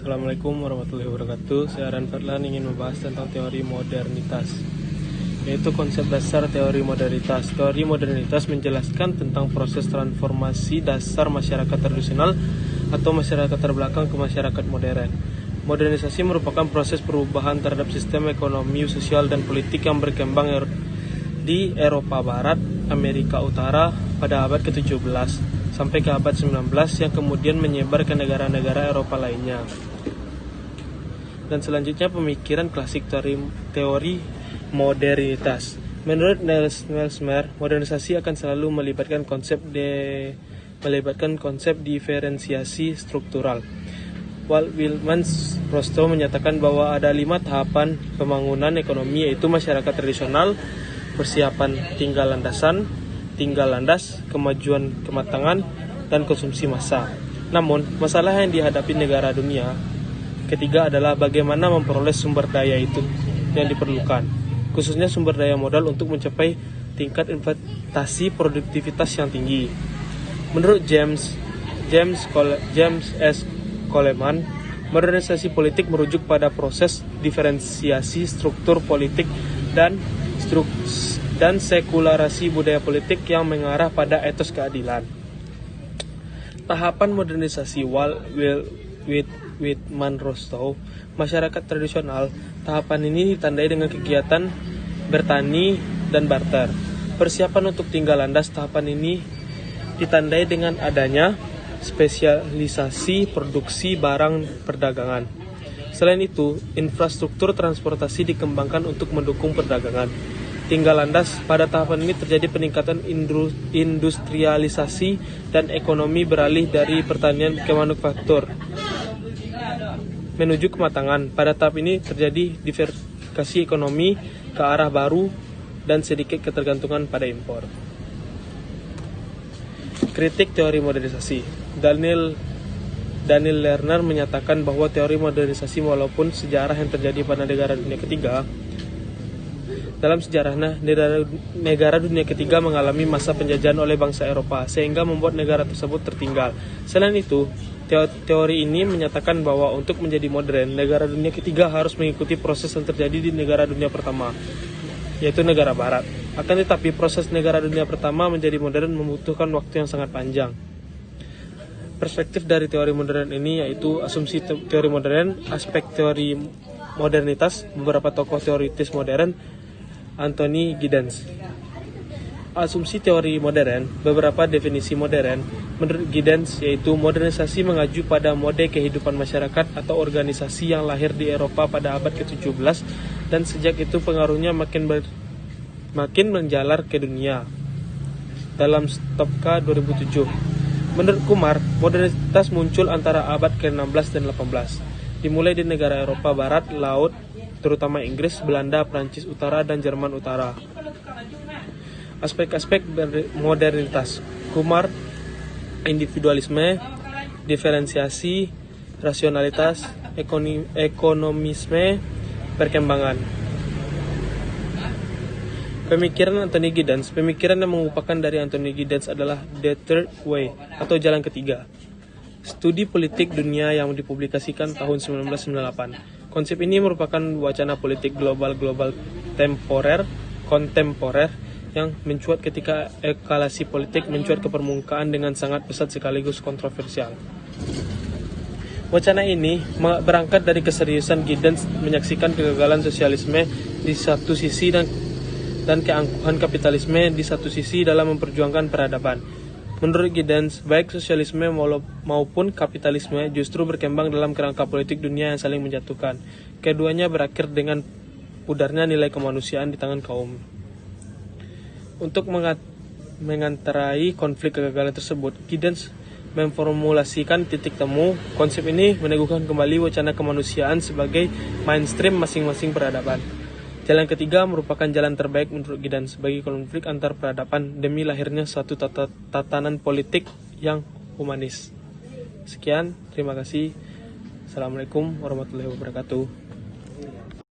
Assalamualaikum warahmatullahi wabarakatuh. Saya Aran Fadlan ingin membahas tentang teori modernitas, yaitu konsep dasar teori modernitas. Teori modernitas menjelaskan tentang proses transformasi dasar masyarakat tradisional atau masyarakat terbelakang ke masyarakat modern. Modernisasi merupakan proses perubahan terhadap sistem ekonomi, sosial, dan politik yang berkembang di Eropa Barat, Amerika Utara pada abad ke-17 sampai ke abad 19 yang kemudian menyebar ke negara-negara Eropa lainnya. Dan selanjutnya pemikiran klasik teori modernitas. Menurut Niels Mer, modernisasi akan selalu melibatkan konsep diferensiasi struktural. Walt Wilmans Rostow menyatakan bahwa ada 5 tahapan pembangunan ekonomi, yaitu masyarakat tradisional, persiapan tinggal landas, kemajuan kematangan, dan konsumsi massa. Namun, masalah yang dihadapi negara dunia ketiga adalah bagaimana memperoleh sumber daya itu yang diperlukan, khususnya sumber daya modal untuk mencapai tingkat investasi produktivitas yang tinggi. Menurut James S. Coleman, modernisasi politik merujuk pada proses diferensiasi struktur politik dan sekularasi budaya politik yang mengarah pada etos keadilan. Tahapan modernisasi Walt Whitman Rostow, masyarakat tradisional. Tahapan ini ditandai dengan kegiatan bertani dan barter. Persiapan untuk tinggal landas. Tahapan ini ditandai dengan adanya spesialisasi produksi barang perdagangan. Selain itu, infrastruktur transportasi dikembangkan untuk mendukung perdagangan. Tinggal landas. Pada tahapan ini terjadi peningkatan industrialisasi dan ekonomi beralih dari pertanian ke manufaktur menuju kematangan. Pada tahap ini terjadi diversifikasi ekonomi ke arah baru dan sedikit ketergantungan pada impor. Kritik teori modernisasi. Daniel Lerner menyatakan bahwa teori modernisasi walaupun sejarah yang terjadi pada negara dunia ketiga, dalam sejarahnya, negara dunia ketiga mengalami masa penjajahan oleh bangsa Eropa, sehingga membuat negara tersebut tertinggal. Selain itu, teori ini menyatakan bahwa untuk menjadi modern, negara dunia ketiga harus mengikuti proses yang terjadi di negara dunia pertama, yaitu negara barat. Akan tetapi, proses negara dunia pertama menjadi modern membutuhkan waktu yang sangat panjang. Perspektif dari teori modern ini yaitu asumsi teori modern, aspek teori modernitas, beberapa tokoh teoritis modern, Anthony Giddens. Asumsi teori modern, beberapa definisi modern. Menurut Giddens, yaitu modernisasi mengacu pada mode kehidupan masyarakat atau organisasi yang lahir di Eropa pada abad ke-17 dan sejak itu pengaruhnya makin menjalar ke dunia. Dalam Stopka 2007. Menurut Kumar, modernitas muncul antara abad ke-16 dan 18. Dimulai di negara Eropa Barat, Laut, terutama Inggris, Belanda, Prancis Utara, dan Jerman Utara. Aspek-aspek modernitas. Kumar, individualisme, diferensiasi, rasionalitas, ekonomisme, perkembangan. Pemikiran Anthony Giddens. Pemikiran yang mengupakan dari Anthony Giddens adalah The Third Way atau jalan ketiga. Studi politik dunia yang dipublikasikan tahun 1998. Konsep ini merupakan wacana politik global kontemporer yang mencuat ketika eskalasi politik mencuat ke permukaan dengan sangat pesat sekaligus kontroversial. Wacana ini berangkat dari keseriusan Giddens menyaksikan kegagalan sosialisme di satu sisi dan keangkuhan kapitalisme di satu sisi dalam memperjuangkan peradaban. Menurut Giddens, baik sosialisme maupun kapitalisme justru berkembang dalam kerangka politik dunia yang saling menjatuhkan. Keduanya berakhir dengan pudarnya nilai kemanusiaan di tangan kaum. Untuk mengantarai konflik kegagalan tersebut, Giddens memformulasikan titik temu. Konsep ini meneguhkan kembali wacana kemanusiaan sebagai mainstream masing-masing peradaban. Jalan ketiga merupakan jalan terbaik menurut Giddens bagi konflik antar peradaban demi lahirnya suatu tatanan politik yang humanis. Sekian, terima kasih. Assalamualaikum warahmatullahi wabarakatuh.